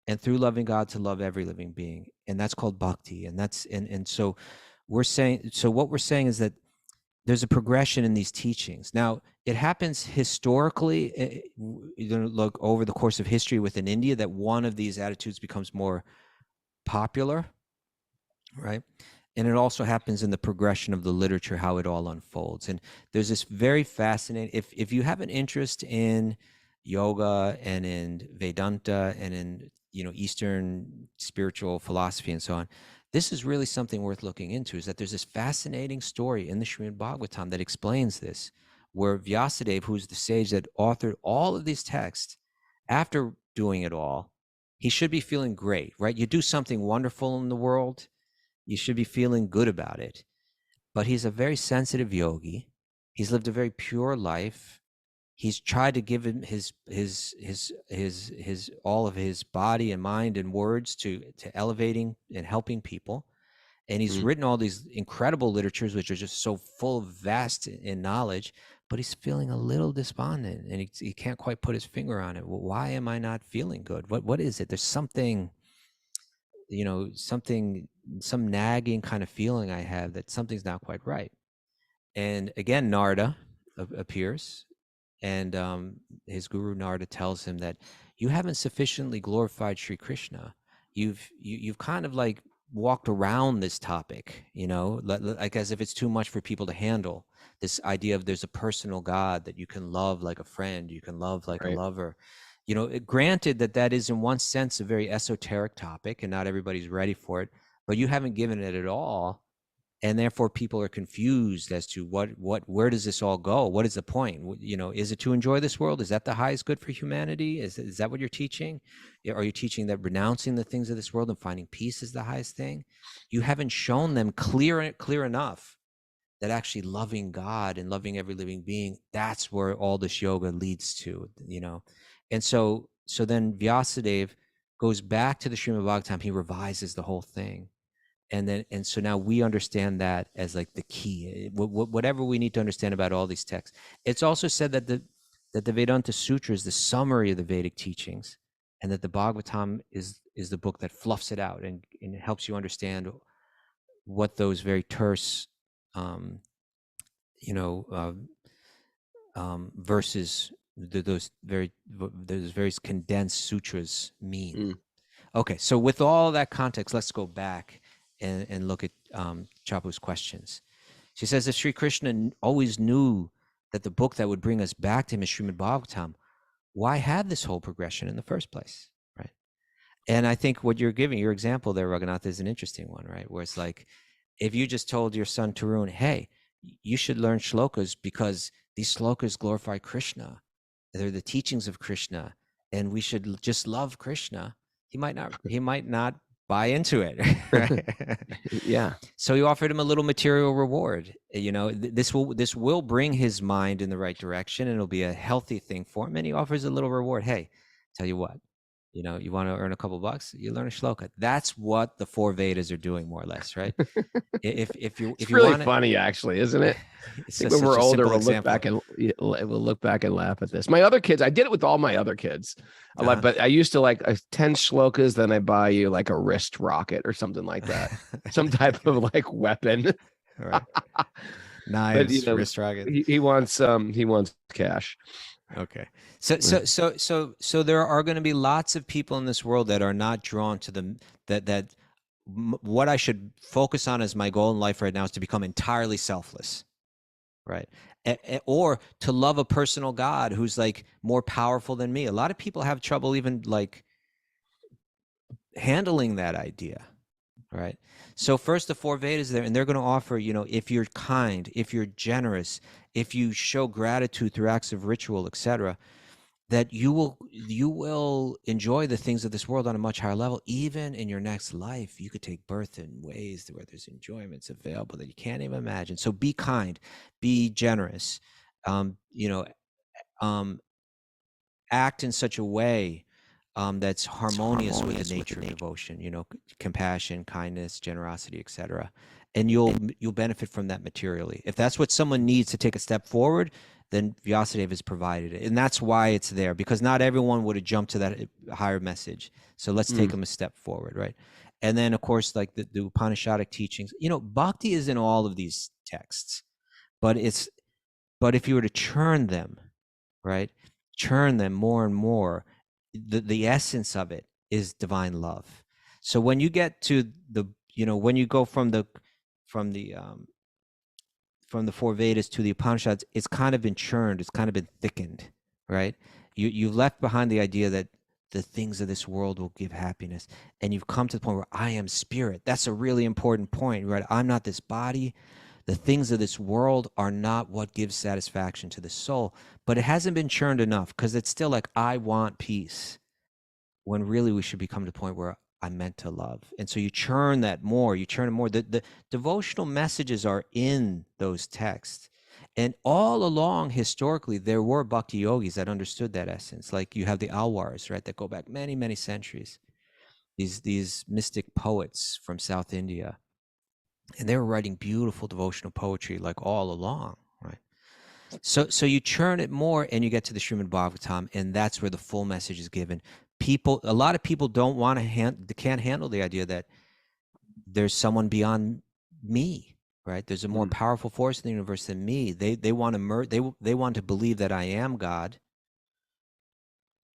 and through loving God to love every living being, and that's called Bhakti. And so what we're saying is that there's a progression in these teachings. Now, it happens historically, look over the course of history within India, that one of these attitudes becomes more popular, right? And it also happens in the progression of the literature, how it all unfolds. And there's this very fascinating, if you have an interest in yoga and in Vedanta and in, Eastern spiritual philosophy and so on, this is really something worth looking into, is that there's this fascinating story in the Srimad Bhagavatam that explains this, where Vyasadeva, who's the sage that authored all of these texts, after doing it all, he should be feeling great, right? You do something wonderful in the world, you should be feeling good about it. But he's a very sensitive yogi. He's lived a very pure life. He's tried to give him his all of his body and mind and words to elevating and helping people. And he's written all these incredible literatures, which are just so full of vast in knowledge, but he's feeling a little despondent, and he can't quite put his finger on it. Well, why am I not feeling good? What is it? There's something, some nagging kind of feeling I have that something's not quite right. And again, Narada appears, and his guru Narada tells him that you haven't sufficiently glorified Sri Krishna. You've kind of like walked around this topic, like as if it's too much for people to handle. This idea of there's a personal God that you can love like a friend, you can love like a lover. Granted that is in one sense a very esoteric topic, and not everybody's ready for it, but you haven't given it at all. And therefore people are confused as to where does this all go? What is the point? Is it to enjoy this world? Is that the highest good for humanity? Is that what you're teaching? Are you teaching that renouncing the things of this world and finding peace is the highest thing? You haven't shown them clear enough that actually loving God and loving every living being, that's where all this yoga leads to, And so then Vyasadeva goes back to the Srimad Bhagavatam, he revises the whole thing. And so now we understand that as like the key, whatever we need to understand about all these texts. It's also said that the Vedanta Sutra is the summary of the Vedic teachings, and that the Bhagavatam is the book that fluffs it out and helps you understand what those very terse, verses, those very condensed sutras mean. Okay, so with all that context, let's go back and look at Chapu's questions. She says, if Sri Krishna always knew that the book that would bring us back to him is Srimad Bhagavatam, why have this whole progression in the first place, right? And I think what you're giving, your example there, Raghunath, is an interesting one, right? Where it's like, if you just told your son Tarun, hey, you should learn shlokas because these shlokas glorify Krishna. They're the teachings of Krishna, and we should just love Krishna. He might not buy into it. Right? Yeah. So you offered him a little material reward. You know, this will bring his mind in the right direction, and it'll be a healthy thing for him. And he offers a little reward. Hey, tell you what, you know, you want to earn a couple bucks, you learn a shloka. That's what the 4 Vedas are doing, more or less, right? If you really want funny, actually, isn't it? It's I think just when we're such a older, simple we'll look back and laugh at this. My other kids, I did it with all my other kids. Uh-huh. But I used to like 10 shlokas, then I buy you like a wrist rocket or something like that, some type of like weapon. Right. Knives, you know, wrist rocket. He wants cash. Okay. So there are going to be lots of people in this world that are not drawn to what I should focus on as my goal in life right now is to become entirely selfless, right? Or to love a personal God who's like more powerful than me. A lot of people have trouble even like handling that idea, right? So first, the 4 Vedas there, and they're going to offer, you know, if you're kind, if you're generous, if you show gratitude through acts of ritual, etc., that you will enjoy the things of this world on a much higher level. Even in your next life, you could take birth in ways where there's enjoyments available that you can't even imagine. So be kind, be generous, act in such a way that's harmonious with the nature of devotion, you know, compassion, kindness, generosity, etc. And you'll benefit from that materially. If that's what someone needs to take a step forward, then Vyasadeva has provided it. And that's why it's there, because not everyone would have jumped to that higher message. So let's take them a step forward, right? And then, of course, like the Upanishadic teachings, you know, Bhakti is in all of these texts, but if you were to churn them, right, churn them more and more, the essence of it is divine love. So when you get to when you go from the 4 Vedas to the Upanishads, it's kind of been churned, it's kind of been thickened, right? You've left behind the idea that the things of this world will give happiness, and you've come to the point where I am spirit. That's a really important point, right? I'm not this body. The things of this world are not what gives satisfaction to the soul, but it hasn't been churned enough, because it's still like, I want peace, when really we should become to the point where I'm meant to love. And so you churn that more, The devotional messages are in those texts. And all along, historically, there were bhakti yogis that understood that essence. Like you have the Alwars, right, that go back many, many centuries. These mystic poets from South India. And they were writing beautiful devotional poetry like all along, right? So you churn it more and you get to the Srimad Bhagavatam, and that's where the full message is given. A lot of people don't want to can't handle the idea that there's someone beyond me, right? There's a more powerful force in the universe than me. They want to want to believe that I am God,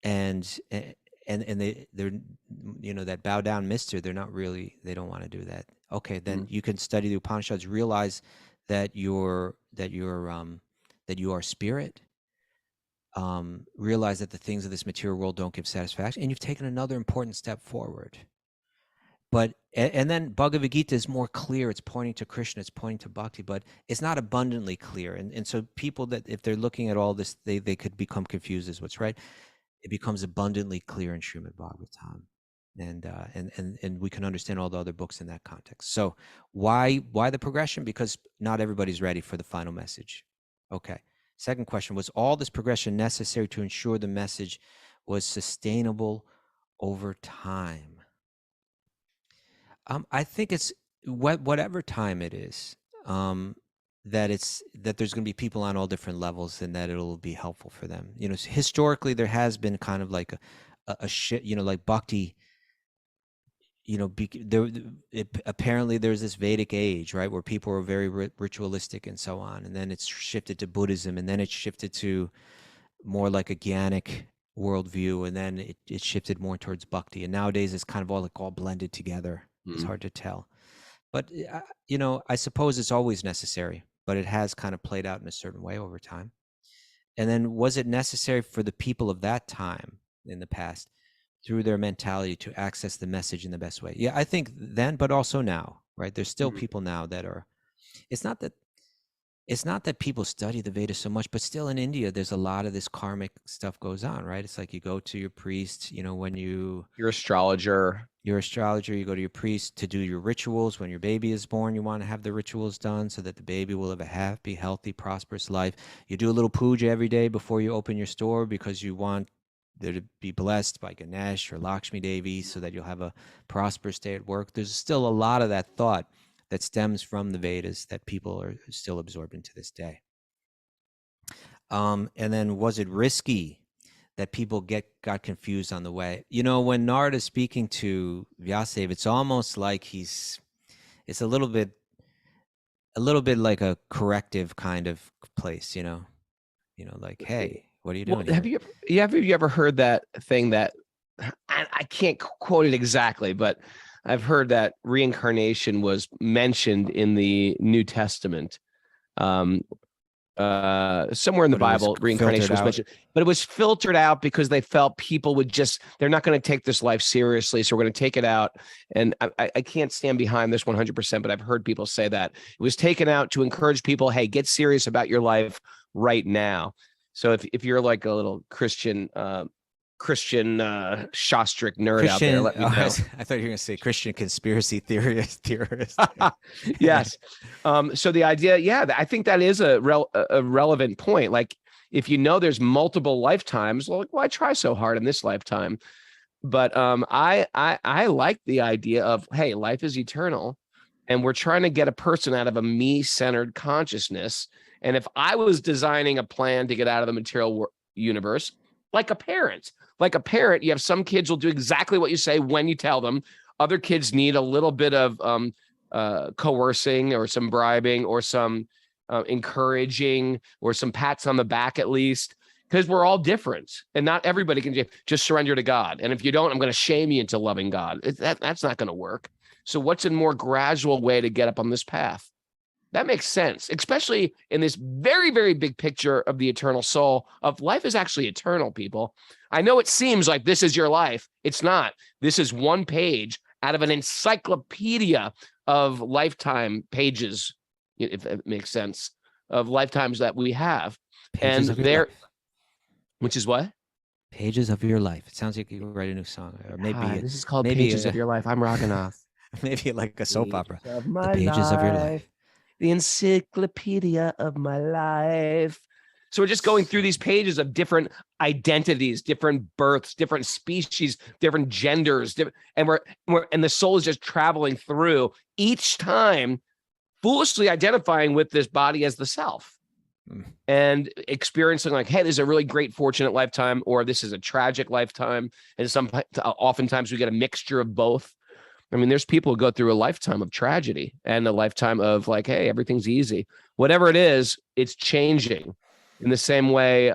and they're that bow down mister. They don't want to do that. Okay, then you can study the Upanishads, realize that you are spirit. Realize that the things of this material world don't give satisfaction, and you've taken another important step forward. But and then Bhagavad Gita is more clear. It's pointing to Krishna, it's pointing to Bhakti, but it's not abundantly clear. And so people that, if they're looking at all this, they could become confused as what's right. It becomes abundantly clear in Srimad Bhagavatam. And we can understand all the other books in that context. So why the progression? Because not everybody's ready for the final message. Okay. Second question, was all this progression necessary to ensure the message was sustainable over time? I think it's whatever time it is, that there's going to be people on all different levels, and that it'll be helpful for them. You know, historically there has been kind of like a shit, like Bhakti. Apparently there's this Vedic age, right, where people are very ritualistic and so on, and then it's shifted to Buddhism, and then it's shifted to more like a Jnanic worldview, and then it shifted more towards Bhakti, and nowadays it's kind of all blended together. It's hard to tell, but I suppose it's always necessary. but it has kind of played out in a certain way over time. And then was it necessary for the people of that time in the past, through their mentality, to access the message in the best way? Yeah, I think then, but also now, right? There's still people now that are, it's not that people study the Vedas so much, but still in India, there's a lot of this karmic stuff goes on, right? It's like you go to your priest, when your astrologer, you go to your priest to do your rituals. When your baby is born, you want to have the rituals done so that the baby will live a happy, healthy, prosperous life. You do a little puja every day before you open your store because you want there to be blessed by Ganesh or Lakshmi Devi so that you'll have a prosperous day at work. There's still a lot of that thought that stems from the Vedas that people are still absorbing to this day. And then, was it risky that people got confused on the way? When Narada is speaking to Vyasadeva, it's almost like it's a little bit like a corrective kind of place, like, hey, what are you doing? Have you ever heard that thing that I can't quote it exactly, but I've heard that reincarnation was mentioned in the New Testament. Somewhere in the Bible, reincarnation was mentioned, but it was filtered out because they felt people they're not going to take this life seriously. So we're going to take it out. And I can't stand behind this 100%, but I've heard people say that it was taken out to encourage people, hey, get serious about your life right now. So if you're like a little Christian Shastric nerd out there, let me know. I thought you were going to say Christian conspiracy theorist. Yes. So the idea, I think that is a relevant point. Like, if there's multiple lifetimes, well, why try so hard in this lifetime? But I like the idea of, hey, life is eternal, and we're trying to get a person out of a me-centered consciousness. And if I was designing a plan to get out of the material universe, like a parent, you have some kids will do exactly what you say when you tell them. Other kids need a little bit of coercing or some bribing or some encouraging or some pats on the back, at least, because we're all different and not everybody can just surrender to God. And if you don't, I'm going to shame you into loving God. That's not going to work. So what's a more gradual way to get up on this path? That makes sense, especially in this very, very big picture of the eternal soul, of life is actually eternal, people. I know it seems like this is your life. It's not. This is one page out of an encyclopedia of lifetime pages, if it makes sense, of lifetimes that we have. Pages and there, which is what? Pages of your life. It sounds like you write a new song. Or maybe this is called Pages of Your Life. I'm Raghunath. Maybe like a soap opera. The Pages of Your Life. The encyclopedia of my life. So we're just going through these pages of different identities, different births, different species, different genders, and the soul is just traveling through each time, foolishly identifying with this body as the self, and experiencing like, hey, this is a really great, fortunate lifetime, or this is a tragic lifetime, and oftentimes we get a mixture of both. I mean, there's people who go through a lifetime of tragedy and a lifetime of like, hey, everything's easy. Whatever it is, it's changing. In the same way,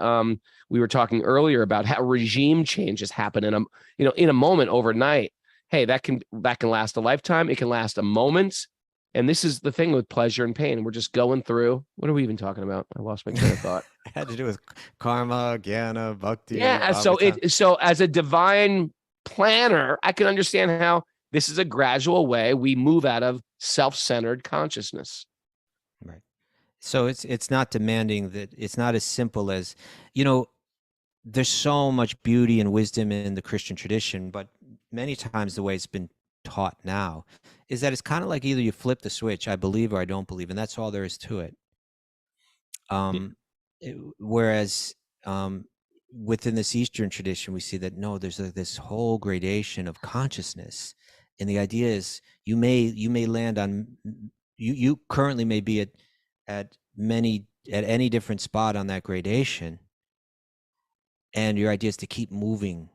we were talking earlier about how regime changes happen in a moment overnight. Hey, that can last a lifetime. It can last a moment. And this is the thing with pleasure and pain. We're just going through. What are we even talking about? I lost my train of thought. It had to do with karma, jnana, bhakti. Yeah. So as a divine planner, I can understand how this is a gradual way we move out of self-centered consciousness. Right. So it's not demanding that. It's not as simple as, there's so much beauty and wisdom in the Christian tradition, but many times the way it's been taught now is that it's kind of like either you flip the switch, I believe or I don't believe, and that's all there is to it. Whereas within this Eastern tradition, we see that no, there's this whole gradation of consciousness. And the idea is you may land on, you currently may be at any different spot on that gradation, and your idea is to keep moving,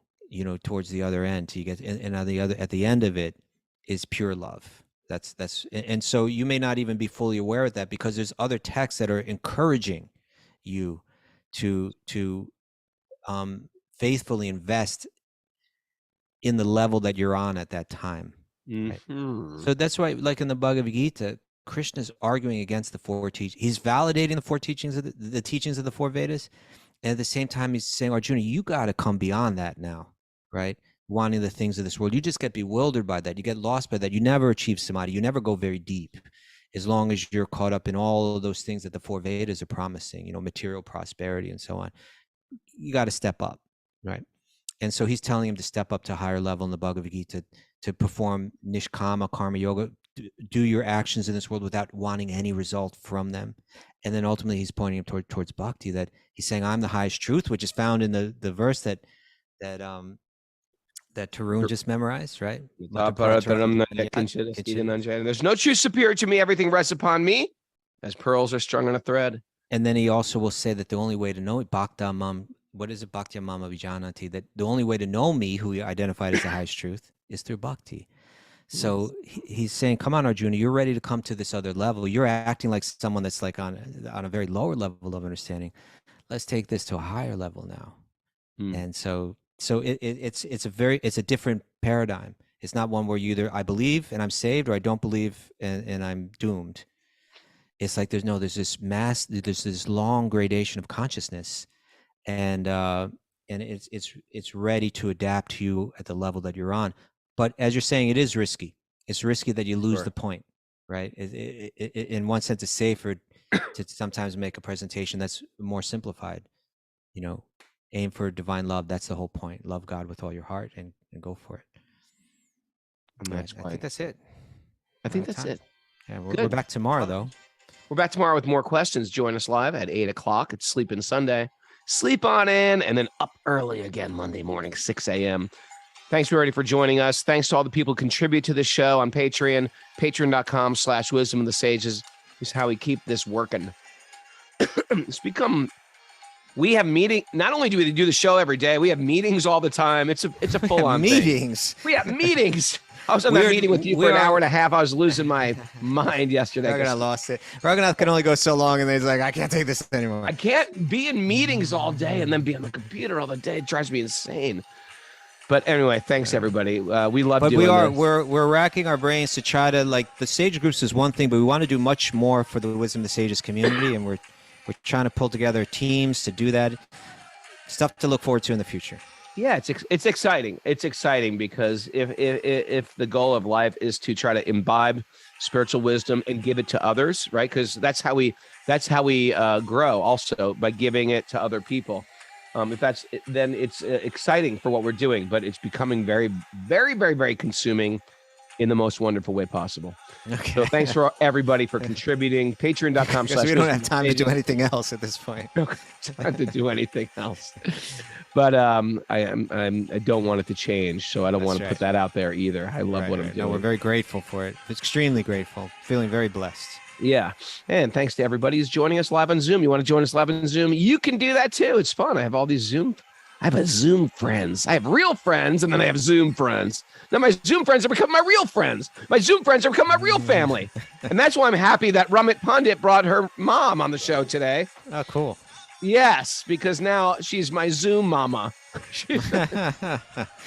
towards the other end till you get, and at the end of it is pure love. And so you may not even be fully aware of that because there's other texts that are encouraging you to faithfully invest in the level that you're on at that time. Right? So that's why, like in the Bhagavad Gita, Krishna's arguing against the four teachings. He's validating the four teachings of the teachings of the four Vedas. And at the same time, he's saying, Arjuna, you got to come beyond that now, right? Wanting the things of this world. You just get bewildered by that. You get lost by that. You never achieve samadhi. You never go very deep as long as you're caught up in all of those things that the four Vedas are promising, you know, material prosperity and so on. You got to step up, right? And so he's telling him to step up to a higher level in the Bhagavad Gita to perform nishkama karma yoga, do your actions in this world without wanting any result from them. And then ultimately he's pointing him towards bhakti, that he's saying, I'm the highest truth, which is found in the verse that Tarun just memorized, right? There's no truth superior to me. Everything rests upon me as pearls are strung on a thread. And then he also will say that the only way to know it, Bhakta Mam, what is it? Bhakti Mam Abhijanati, that the only way to know me, who he identified as the highest truth, is through bhakti. So he's saying, come on, Arjuna, you're ready to come to this other level. You're acting like someone that's like on a very lower level of understanding. Let's take this to a higher level now. And so it's a different paradigm. It's not one where you either I believe and I'm saved, or I don't believe and I'm doomed. It's like there's this long gradation of consciousness, and it's ready to adapt to you at the level that you're on. But as you're saying, it is risky. It's risky that you lose the point, right? In one sense, it's safer to sometimes make a presentation that's more simplified. You know, aim for divine love. That's the whole point. Love God with all your heart and go for it. And I think that's it. I think that's it. Yeah, we're back tomorrow, though. We're back tomorrow with more questions. Join us live at 8 o'clock. It's Sleep In Sunday. Sleep on in, and then up early again Monday morning, 6 a.m. Thanks, everybody, for joining us. Thanks to all the people who contribute to this show on Patreon. Patreon.com/Wisdom of the Sages is how we keep this working. We have meeting. Not only do we do the show every day, we have meetings all the time. It's a full-on meetings. We have meetings. I was in that meeting with you for an hour and a half. I was losing my mind yesterday. Raghunath lost it. Raghunath can only go so long, and then he's like, I can't take this anymore. I can't be in meetings all day and then be on the computer all the day. It drives me insane. But anyway, thanks everybody. We love doing this. We're racking our brains to try to, like, the Sage Groups is one thing, but we want to do much more for the Wisdom of the Sages community, and we're trying to pull together teams to do that. Stuff to look forward to in the future. Yeah, it's exciting. It's exciting because if the goal of life is to try to imbibe spiritual wisdom and give it to others, right? Because that's how we grow, also by giving it to other people. Then it's exciting for what we're doing, but it's becoming very, very, very, very consuming in the most wonderful way possible. Okay. So thanks for everybody for contributing. Patreon.com/ we don't have time to do anything else at this point. Time to do anything else. But I don't want it to change, so I don't want to put that out there either. I love what I'm doing. No, we're very grateful for it. Extremely grateful. Feeling very blessed. Yeah. And thanks to everybody who's joining us live on Zoom. You want to join us live on Zoom? You can do that too. It's fun. I have all these Zoom friends. I have real friends, and then I have Zoom friends. Now my Zoom friends have become my real friends. My Zoom friends have become my real family. And that's why I'm happy that Ramit Pandit brought her mom on the show today. Oh, cool. Yes, because now she's my Zoom mama.